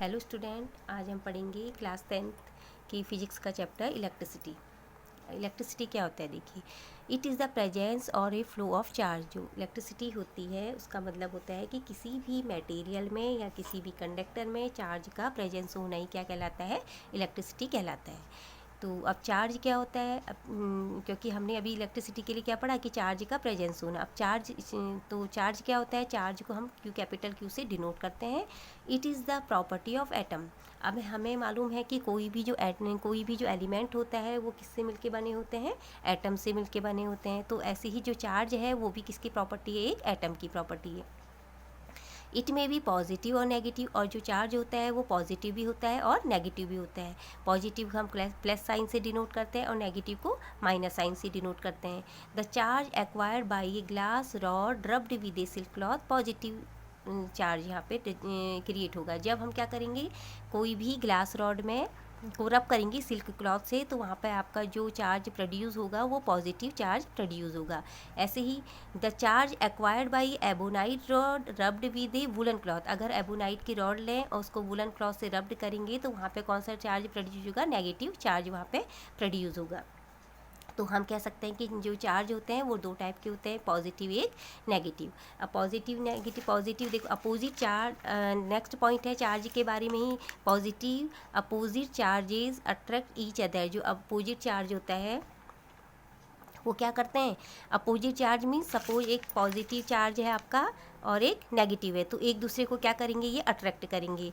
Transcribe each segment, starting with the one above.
Hello student, आज हम पढ़ेंगे क्लास 10th की फिजिक्स का चैप्टर इलेक्ट्रिसिटी। इलेक्ट्रिसिटी क्या होता है देखिए, इट इज़ द प्रेजेंस और ए फ्लो ऑफ चार्ज। जो इलेक्ट्रिसिटी होती है उसका मतलब होता है कि किसी भी मटेरियल में या किसी भी कंडक्टर में चार्ज का प्रेजेंस होना ही क्या कहलाता है, इलेक्ट्रिसिटी कहलाता है। तो अब चार्ज क्या होता है, क्योंकि हमने अभी इलेक्ट्रिसिटी के लिए क्या पढ़ा कि चार्ज का प्रेजेंस होना। अब चार्ज क्या होता है, चार्ज को हम क्यू कैपिटल क्यू से डिनोट करते हैं। It is the property of atom. अब हमें मालूम है कि कोई भी जो एलिमेंट होता है वो किससे मिलके बने होते हैं, एटम से मिलके बने होते हैं। तो ऐसे ही जो चार्ज है वो भी किसकी प्रॉपर्टी है, एक एटम की प्रॉपर्टी है। इट में भी पॉजिटिव और नेगेटिव, और जो चार्ज होता है वो पॉजिटिव भी होता है और नेगेटिव भी होता है। पॉजिटिव हम प्लस साइन से डिनोट करते हैं और नेगेटिव को माइनस साइन से डिनोट करते हैं। The charge acquired by a glass rod rubbed with A silk cloth, positive charge यहाँ पे क्रिएट होगा। जब हम क्या करेंगे, कोई भी ग्लास रॉड में को रब करेंगे सिल्क क्लॉथ से, तो वहाँ पे आपका जो चार्ज प्रोड्यूस होगा वो पॉजिटिव चार्ज प्रोड्यूस होगा। ऐसे ही the charge acquired by ebonite rod rubbed with a woollen cloth, अगर एबोनाइट की रॉड लें और उसको वुलन क्लॉथ से रब्ड करेंगे तो वहाँ पे कौन सा चार्ज प्रोड्यूस होगा, नेगेटिव चार्ज वहाँ पे प्रोड्यूस होगा। तो हम कह सकते हैं कि जो चार्ज होते हैं वो दो टाइप के होते हैं, पॉजिटिव एक नेगेटिव। अब पॉजिटिव नेगेटिव, पॉजिटिव देखो अपोजिट चार्ज, नेक्स्ट पॉइंट है चार्ज के बारे में ही। Positive opposite charges attract each other. जो अपोजिट चार्ज होता है वो क्या करते हैं, अपोजिट चार्ज मीन्स सपोज एक पॉजिटिव चार्ज है आपका और एक नेगेटिव है, तो एक दूसरे को क्या करेंगे, ये अट्रैक्ट करेंगे,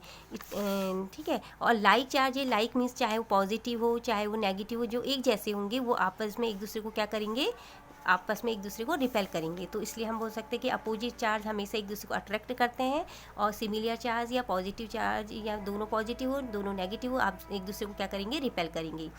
ठीक है। और लाइक चार्ज है, लाइक मीन्स चाहे वो पॉजिटिव हो चाहे वो नेगेटिव हो, जो एक जैसे होंगे वो आपस में एक दूसरे को क्या करेंगे, आपस में एक दूसरे को रिपेल करेंगे। तो इसलिए हम बोल सकते हैं कि अपोजिट चार्ज हमेशा एक दूसरे को अट्रैक्ट करते हैं, और सिमिलर चार्ज या पॉजिटिव चार्ज या दोनों पॉजिटिव हो दोनों नेगेटिव हो, आप एक दूसरे को क्या करेंगे, रिपेल करेंगे।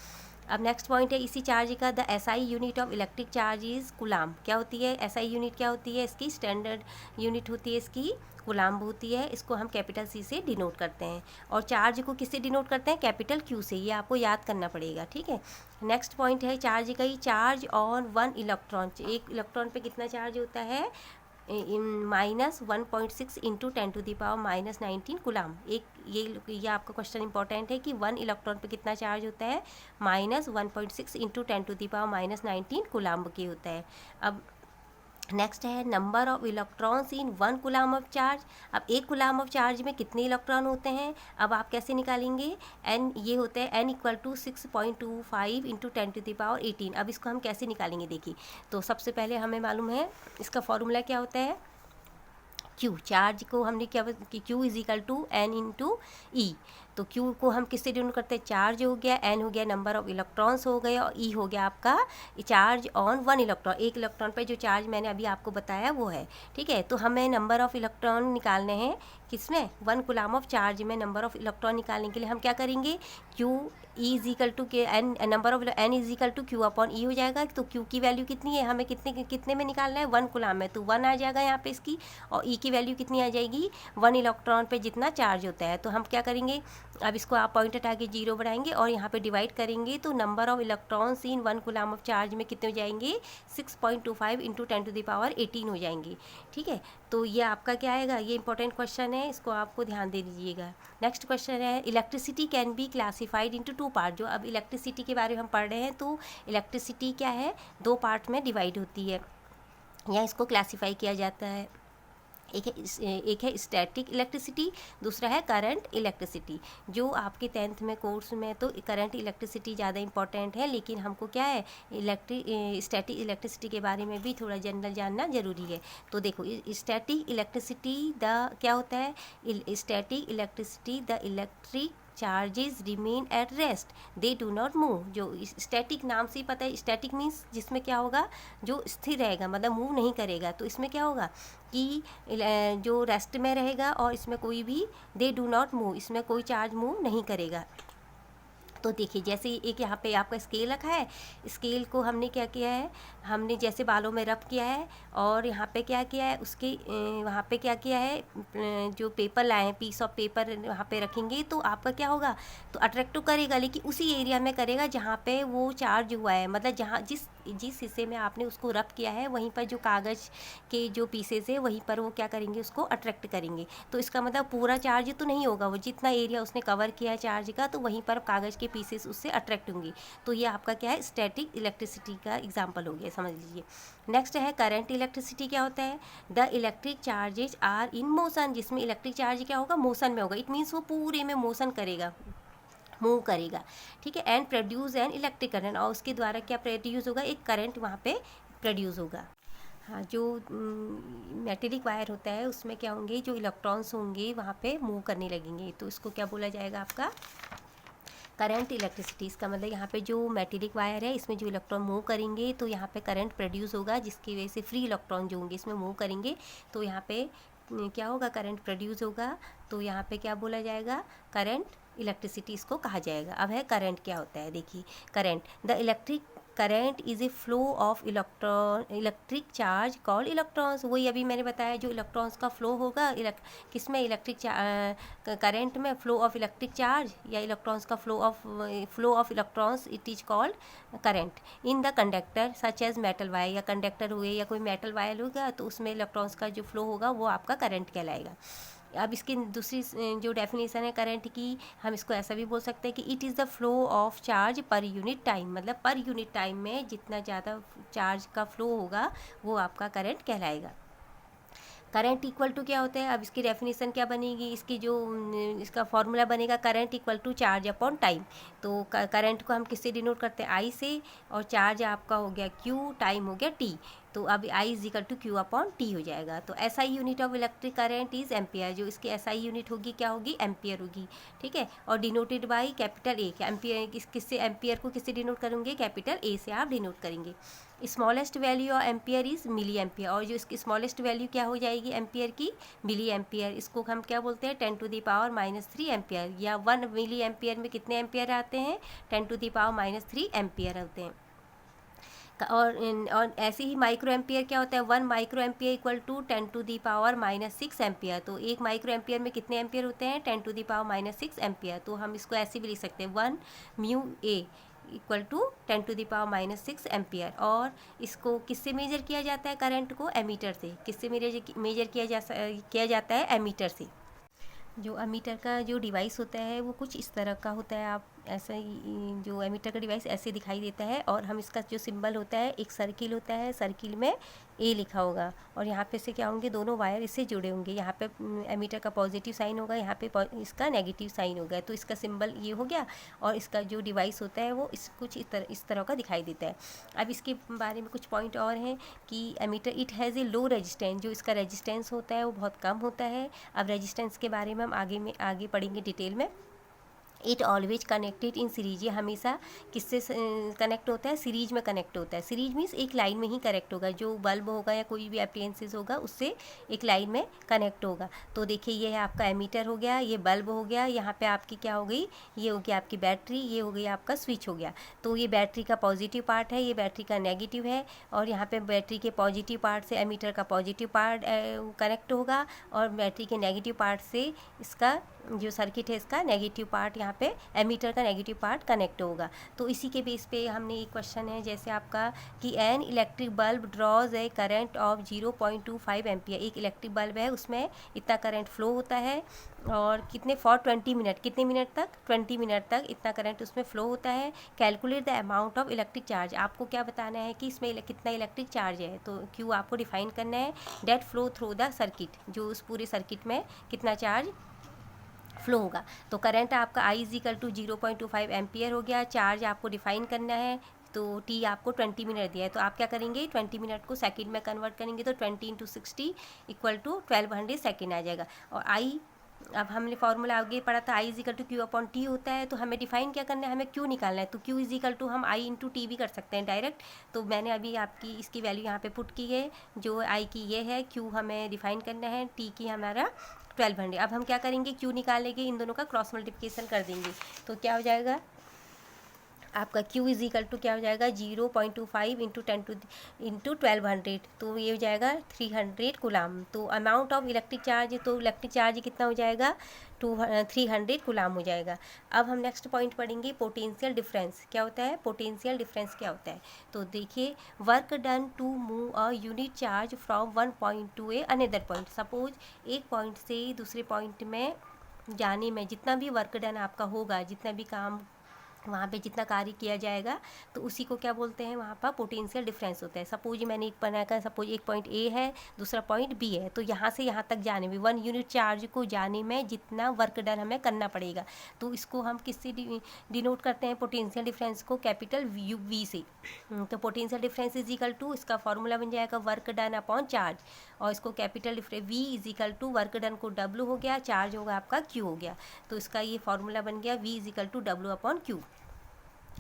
अब नेक्स्ट पॉइंट है इसी चार्ज का, the SI unit of electric charge is coulomb. क्या होती है एसआई यूनिट, क्या होती है इसकी, स्टैंडर्ड यूनिट होती है इसकी, कूलाम्ब होती है। इसको हम कैपिटल सी से डिनोट करते हैं, और चार्ज को किससे डिनोट करते हैं, कैपिटल क्यू से। ये आपको याद करना पड़ेगा, ठीक है। नेक्स्ट पॉइंट है चार्ज का ही, चार्ज ऑन वन इलेक्ट्रॉन। एक इलेक्ट्रॉन पे कितना चार्ज होता है, -1.6 इंटू 10⁻⁻19 कूलाम। एक ये आपका क्वेश्चन इंपॉर्टेंट है कि वन इलेक्ट्रॉन पे कितना चार्ज होता है, -1.6 इंटू 10⁻⁻19 कूलाम के होता है। अब नेक्स्ट है number of electrons in one coulomb of charge. अब एक कूलाम ऑफ चार्ज में कितने इलेक्ट्रॉन होते हैं, अब आप कैसे निकालेंगे, एन ये होता है n = 6.25 इंटू 10⁻18। अब इसको हम कैसे निकालेंगे देखिए, तो सबसे पहले हमें मालूम है इसका फॉर्मूला क्या होता है, Q। चार्ज को हमने क्या कि Q = N इंटू ई। तो Q को हम किससे डिनोट करते हैं, चार्ज हो गया, N हो गया नंबर ऑफ इलेक्ट्रॉन्स हो गए, और E हो गया आपका चार्ज ऑन वन इलेक्ट्रॉन। एक इलेक्ट्रॉन पे जो चार्ज मैंने अभी आपको बताया वो है, ठीक है। तो हमें नंबर ऑफ इलेक्ट्रॉन निकालने हैं किसमें, वन कूलाम ऑफ चार्ज में नंबर ऑफ इलेक्ट्रॉन निकालने के लिए हम क्या करेंगे, Q E के N number of N Q/E हो जाएगा। तो Q की वैल्यू कितनी है, हमें कितने में निकालना है, वन कूलाम में, तो 1 आ जाएगा यहाँ पे इसकी। और E की वैल्यू कितनी आ जाएगी, वन इलेक्ट्रॉन पे जितना चार्ज होता है। तो हम क्या करेंगे, अब इसको आप पॉइंट हटा के 0 बनाएंगे और यहाँ पे डिवाइड करेंगे, तो number of electrons in one coulomb of charge में कितने हो जाएंगे, 6.25 इंटू 10⁻18 हो जाएंगे, ठीक है। तो ये आपका क्या आएगा, ये इंपॉर्टेंट क्वेश्चन है, इसको आपको ध्यान दे दीजिएगा। नेक्स्ट क्वेश्चन है electricity can be classified into 2 part. जो अब इलेक्ट्रिसिटी के बारे में हम पढ़ रहे हैं, तो इलेक्ट्रिसिटी क्या है, 2 पार्ट में डिवाइड होती है या इसको क्लासीफाई किया जाता है। एक है स्टैटिक इलेक्ट्रिसिटी, दूसरा है करंट इलेक्ट्रिसिटी। जो आपके 10th में कोर्स में तो करंट इलेक्ट्रिसिटी ज़्यादा इंपॉर्टेंट है, लेकिन हमको क्या है स्टैटिक इलेक्ट्रिसिटी के बारे में भी थोड़ा जनरल जानना ज़रूरी है। तो देखो स्टैटिक इलेक्ट्रिसिटी द क्या होता है, static electricity the electric charges remain at rest, they do not move. जो स्टैटिक नाम से ही पता है, स्टैटिक मीन्स जिसमें क्या होगा, जो स्थिर रहेगा, मतलब मूव नहीं करेगा। तो इसमें क्या होगा कि जो रेस्ट में रहेगा और इसमें कोई भी, दे डू नॉट मूव, इसमें कोई चार्ज मूव नहीं करेगा। तो देखिए जैसे एक यहाँ पे आपका स्केल रखा है, स्केल को हमने क्या किया है, हमने जैसे बालों में रब किया है और यहाँ पे क्या किया है, उसके वहाँ पे क्या किया है, जो पेपर लाए हैं, पीस ऑफ पेपर वहाँ पे रखेंगे तो आपका क्या होगा, तो अट्रैक्ट तो करेगा लेकिन उसी एरिया में करेगा जहाँ पे वो चार्ज हुआ है, मतलब जहाँ जिस जिस हिस्से में आपने उसको रब किया है वहीं पर जो कागज़ के जो पीसेस है वहीं पर वो क्या करेंगे, उसको अट्रैक्ट करेंगे। तो इसका मतलब पूरा चार्ज तो नहीं होगा, वो जितना एरिया उसने कवर किया है चार्ज का, तो वहीं पर कागज़ के पीसेस उससे अट्रैक्ट होंगी। तो ये आपका क्या है, स्टैटिक इलेक्ट्रिसिटी का एग्जांपल हो गया, समझ लीजिए। नेक्स्ट है करंट इलेक्ट्रिसिटी। क्या होता है, the electric charges are in motion, जिसमें इलेक्ट्रिक चार्ज क्या होगा, मोशन में होगा। इट मीन्स वो पूरे में मोशन करेगा, मूव करेगा, ठीक है। And produce an electric current, और उसके द्वारा क्या प्रोड्यूस होगा, एक करंट वहाँ पे प्रोड्यूस होगा। हाँ, जो मेटेलिक वायर होता है उसमें क्या होंगे, जो इलेक्ट्रॉन्स होंगे वहाँ पे मूव करने लगेंगे, तो इसको क्या बोला जाएगा, आपका करंट इलेक्ट्रिसिटी। इसका मतलब यहाँ पे जो मेटेलिक वायर है इसमें जो इलेक्ट्रॉन मूव करेंगे तो यहाँ पे करंट प्रोड्यूस होगा, जिसकी वजह से फ्री इलेक्ट्रॉन जो होंगे इसमें मूव करेंगे तो यहाँ पे क्या होगा, करंट प्रोड्यूस होगा। तो यहाँ पे क्या बोला जाएगा, करंट इलेक्ट्रिसिटी इसको कहा जाएगा। अब है करंट क्या होता है, देखिए current, the electric current is a flow of electric charge called electrons. वही अभी मैंने बताया, जो इलेक्ट्रॉन्स का फ्लो होगा किसमें, इलेक्ट्रिक करंट में, फ्लो ऑफ इलेक्ट्रिक चार्ज या इलेक्ट्रॉन्स का flow of electrons, it is called current in the conductor such as metal wire, या कंडक्टर हुए या कोई मेटल वायर होगा तो उसमें इलेक्ट्रॉन्स का जो फ्लो होगा वो आपका करंट कहलाएगा। अब इसकी दूसरी जो डेफिनेशन है करंट की, हम इसको ऐसा भी बोल सकते हैं कि it is the flow of charge per unit time, मतलब पर यूनिट टाइम में जितना ज़्यादा चार्ज का फ्लो होगा वो आपका करंट कहलाएगा। करंट इक्वल टू क्या होता है, अब इसकी डेफिनेशन क्या बनेगी, इसकी जो इसका फॉर्मूला बनेगा, current equal to charge upon time. तो करंट को हम किससे डिनोट करते हैं, आई से, और चार्ज आपका हो गया क्यू, टाइम हो गया टी, तो अब I is equal to Q upon T हो जाएगा। तो SI unit of electric current is ampere, जो इसकी एसआई यूनिट होगी क्या होगी, एम्पियर होगी, ठीक है। और denoted by capital A, ampere किससे, एम्पियर को किससे डिनोट करेंगे, कैपिटल ए से आप डिनोट करेंगे। Smallest value of ampere is milli ampere, और जो इसकी स्मॉलेस्ट वैल्यू क्या हो जाएगी एम्पियर की, मिली एम्पियर। इसको हम क्या बोलते हैं, 10⁻³ एम्पियर, या 1 मिली एम्पियर में कितने एम्पियर आते हैं, 10⁻³ एम्पियर होते हैं। और ऐसे ही माइक्रो एम्पियर क्या होता है, 1 micro ampere equal to 10⁻⁻6 ampere. तो 1 माइक्रो एम्पियर में कितने एम्पियर होते हैं, 10⁻⁻6 एम्पियर। तो हम इसको ऐसे भी लिख सकते हैं, 1 mu A equal to 10⁻⁻6 ampere. और इसको किससे मेजर किया जाता है, करंट को एमीटर से, किससे मेजर किया जाता है, एमीटर से। जो एमीटर का जो डिवाइस होता है वो कुछ इस तरह का होता है, आप ऐसा ही, जो एमीटर का डिवाइस ऐसे दिखाई देता है, और हम इसका जो सिंबल होता है, एक सर्किल होता है, सर्किल में ए लिखा होगा, और यहाँ पे से क्या होंगे, दोनों वायर इससे जुड़े होंगे। यहाँ पे एमीटर का पॉजिटिव साइन होगा, यहाँ पे इसका नेगेटिव साइन होगा, तो इसका सिंबल ये हो गया, और इसका जो डिवाइस होता है वो कुछ इस तरह का दिखाई देता है। अब इसके बारे में कुछ पॉइंट और हैं कि ammeter it has a low resistance, जो इसका रेजिस्टेंस होता है वो बहुत कम होता है। अब रेजिस्टेंस के बारे में हम आगे पढ़ेंगे डिटेल में। It always connected in series, ये हमेशा किससे कनेक्ट होता है, सीरीज में कनेक्ट होता है। सीरीज मीन्स एक लाइन में ही कनेक्ट होगा, जो बल्ब होगा या कोई भी अप्लायंसेस होगा उससे एक लाइन में कनेक्ट होगा। तो देखिए ये है आपका एमीटर हो गया, ये बल्ब हो गया, यहाँ पे आपकी क्या हो गई, ये हो गया आपकी बैटरी, ये हो गई आपका स्विच हो गया। तो ये बैटरी का पॉजिटिव पार्ट है, ये बैटरी का नेगेटिव है, और यहाँ पे बैटरी के पॉजिटिव पार्ट से एमीटर का पॉजिटिव पार्ट कनेक्ट होगा, और बैटरी के नेगेटिव पार्ट से इसका जो सर्किट है इसका नेगेटिव पार्ट, यहाँ पे एमीटर का नेगेटिव पार्ट कनेक्ट होगा। तो इसी के बेस पे हमने एक क्वेश्चन है जैसे आपका कि an electric bulb draws a current of 0.25 ampere, एक इलेक्ट्रिक बल्ब है उसमें इतना करंट फ्लो होता है, और कितने फॉर 20 मिनट, कितने मिनट तक, 20 मिनट तक इतना करंट उसमें फ्लो होता है। Calculate the amount of electric charge, आपको क्या बताना है कि इसमें कितना इलेक्ट्रिक चार्ज है, तो क्यू आपको डिफाइन करना है। That flow through the circuit, जो उस पूरे सर्किट में कितना चार्ज फ्लो होगा। तो करंट आपका आई इज इक्वल टू 0.25 एम्पियर हो गया। चार्ज आपको डिफाइन करना है, तो टी आपको 20 मिनट दिया है, तो आप क्या करेंगे, 20 मिनट को सेकंड में कन्वर्ट करेंगे, तो 20 × 60 इक्वल टू 1200 सेकेंड आ जाएगा। और आई, अब हमने फॉर्मूला आगे पढ़ा था, I is equal to Q upon T होता है, तो हमें डिफाइन क्या करना है, हमें क्यू निकालना है, तो क्यू इज इक्वल टू हम आई इंटू टी भी कर सकते हैं डायरेक्ट। तो मैंने अभी आपकी इसकी वैल्यू यहाँ पे पुट की है, जो आई की ये है, क्यू हमें डिफाइन करना है, टी की हमारा 1200। अब हम क्या करेंगे, क्यू निकालेंगे, इन दोनों का क्रॉस मल्टीप्लिकेशन कर देंगे, तो क्या हो जाएगा, आपका Q इज इक्वल टू क्या हो जाएगा 0.25 इंटू 1200, तो ये हो जाएगा 300 कूलाम। तो अमाउंट ऑफ इलेक्ट्रिक चार्ज, तो इलेक्ट्रिक चार्ज कितना हो जाएगा 300 कूलाम हो जाएगा। अब हम नेक्स्ट पॉइंट पढ़ेंगे पोटेंशियल डिफरेंस क्या होता है। पोटेंशियल डिफरेंस क्या होता है, तो देखिए work done to move a unit charge from one point to a another point. Suppose एक पॉइंट से दूसरे पॉइंट में जाने में जितना भी वर्क डन आपका होगा, जितना भी काम वहाँ पे जितना कार्य किया जाएगा, तो उसी को क्या बोलते हैं, वहाँ पर पोटेंशियल डिफरेंस होता है। सपोज मैंने एक बनाया, सपोज एक पॉइंट ए है, दूसरा पॉइंट बी है, तो यहाँ से यहाँ तक जाने में 1 यूनिट चार्ज को जाने में जितना वर्क डन हमें करना पड़ेगा, तो इसको हम किससे डिनोट करते हैं, पोटेंशियल डिफरेंस को कैपिटल वी से। तो potential difference is equal to, इसका फॉर्मूला बन जाएगा वर्क डन अपॉन चार्ज, और इसको capital difference V is equal to work done को डब्ल्यू हो गया, चार्ज होगा आपका क्यू हो गया, तो इसका ये फॉर्मूला बन गया V is equal to W upon Q.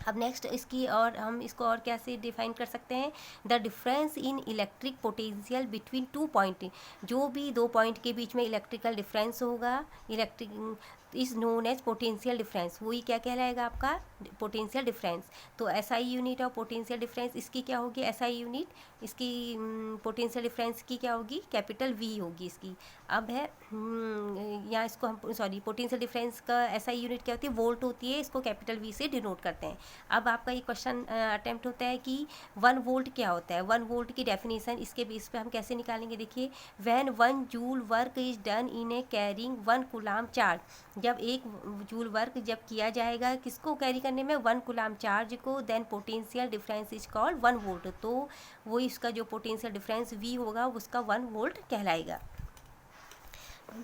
अब नेक्स्ट इसकी, और हम इसको और कैसे डिफाइन कर सकते हैं, the difference in electric potential between two point, जो भी दो पॉइंट के बीच में इलेक्ट्रिकल डिफरेंस होगा, electric is known as potential difference, वही क्या कहलाएगा आपका पोटेंशियल डिफरेंस। तो SI unit of potential difference इसकी क्या होगी, एसआई यूनिट इसकी पोटेंशियल डिफरेंस की क्या होगी, कैपिटल वी होगी इसकी। अब है यहाँ इसको हम सॉरी पोटेंशियल डिफरेंस का एसआई यूनिट क्या होती है, वोल्ट होती है, इसको कैपिटल वी से डिनोट करते हैं। अब आपका ये क्वेश्चन अटेम्प्ट होता है कि 1 वोल्ट क्या होता है। 1 वोल्ट की डेफिनेशन इसके बेस पे हम कैसे निकालेंगे, देखिए when 1 joule work is done in A carrying 1 coulomb charge, जब 1 जूल वर्क जब किया जाएगा किसको कैरी करने में, 1 कूलाम चार्ज को, then potential difference is called 1 volt, तो वो इसका जो पोटेंशियल डिफरेंस वी होगा उसका 1 वोल्ट कहलाएगा।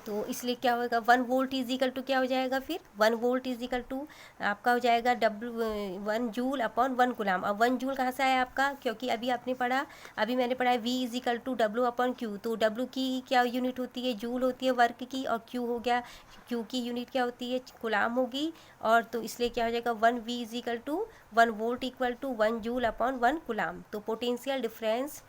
तो इसलिए क्या होगा 1 वोल्ट इज इक्वल टू क्या हो जाएगा, फिर 1 वोल्ट इज इक्वल टू आपका हो जाएगा 1 जूल अपॉन 1 कूलाम। अब 1 जूल कहाँ से आया आपका, क्योंकि अभी आपने पढ़ा, अभी मैंने पढ़ा है V is equal to W upon Q, तो डब्ल्यू की क्या यूनिट होती है, जूल होती है वर्क की, और क्यू हो गया, क्यू की यूनिट क्या होती है, कूलाम होगी, और तो इसलिए क्या हो जाएगा 1 V is equal to 1 volt equal to 1 joule upon 1 coulomb. तो potential difference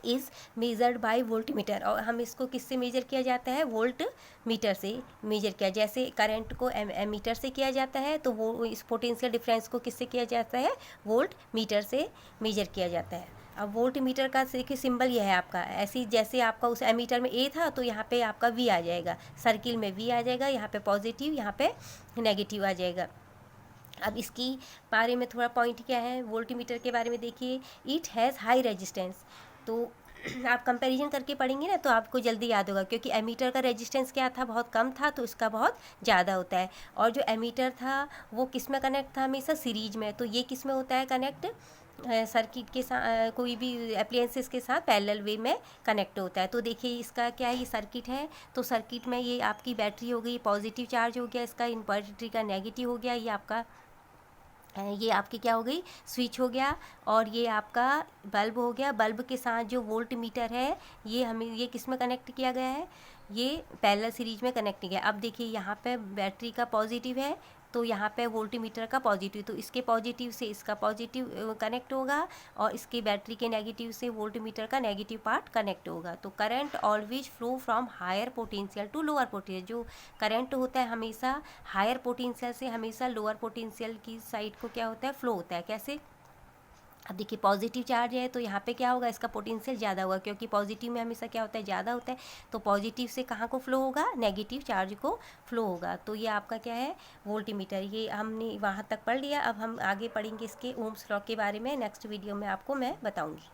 is measured by voltmeter, और हम इसको किससे मेजर किया जाता है, वोल्ट मीटर से मेजर किया, जैसे करंट को एमीटर से किया जाता है, तो वो इस पोटेंशियल डिफरेंस को किससे किया जाता है, वोल्ट मीटर से मेजर किया जाता है। अब वोल्ट मीटर का देखिए सिंबल यह है आपका, ऐसी जैसे आपका उस एमीटर में ए था, तो यहाँ पे आपका वी आ जाएगा, सर्किल में वी आ जाएगा, यहाँ पे पॉजिटिव, यहाँ पे नेगेटिव आ जाएगा। अब इसकी बारे में थोड़ा पॉइंट क्या है, वोल्टीमीटर के बारे में देखिए, इट हैज़ हाई रेजिस्टेंस, तो आप कंपैरिजन करके पढ़ेंगे ना तो आपको जल्दी याद होगा, क्योंकि एमीटर का रेजिस्टेंस क्या था, बहुत कम था, तो इसका बहुत ज़्यादा होता है, और जो एमीटर था वो किस में कनेक्ट था, हमेशा सीरीज में, तो ये किस में होता है कनेक्ट, सर्किट के साथ, कोई भी अप्लायंसेस के साथ पैरेलल वे में कनेक्ट होता है। तो देखिए इसका क्या है, ये सर्किट है, तो सर्किट में ये आपकी बैटरी हो गई, पॉजिटिव चार्ज हो गया, इसका इन्वर्टर का नेगेटिव हो गया, ये आपका ये आपकी क्या हो गई, स्विच हो गया, और ये आपका बल्ब हो गया। बल्ब के साथ जो वोल्ट मीटर है ये हमें ये किस में कनेक्ट किया गया है, ये पैरेलल सीरीज में कनेक्ट किया। अब देखिए यहाँ पे बैटरी का पॉजिटिव है, तो यहाँ पे वोल्टीमीटर का पॉजिटिव, तो इसके पॉजिटिव से इसका पॉजिटिव कनेक्ट होगा, और इसके बैटरी के नेगेटिव से वोल्टीमीटर का नेगेटिव पार्ट कनेक्ट होगा। तो current always flow from higher potential to lower potential, जो करंट होता है हमेशा हायर पोटेंशियल से हमेशा लोअर पोटेंशियल की साइड को क्या होता है, फ्लो होता है। कैसे, अब देखिए पॉजिटिव चार्ज है तो यहाँ पे क्या होगा, इसका पोटेंशियल ज़्यादा होगा, क्योंकि पॉजिटिव में हमेशा क्या होता है, ज़्यादा होता है, तो पॉजिटिव से कहाँ को फ्लो होगा, नेगेटिव चार्ज को फ्लो होगा। तो ये आपका क्या है, वोल्टीमीटर, ये हमने वहाँ तक पढ़ लिया। अब हम आगे पढ़ेंगे इसके ओम्स लॉ के बारे में, नेक्स्ट वीडियो में आपको मैं बताऊँगी।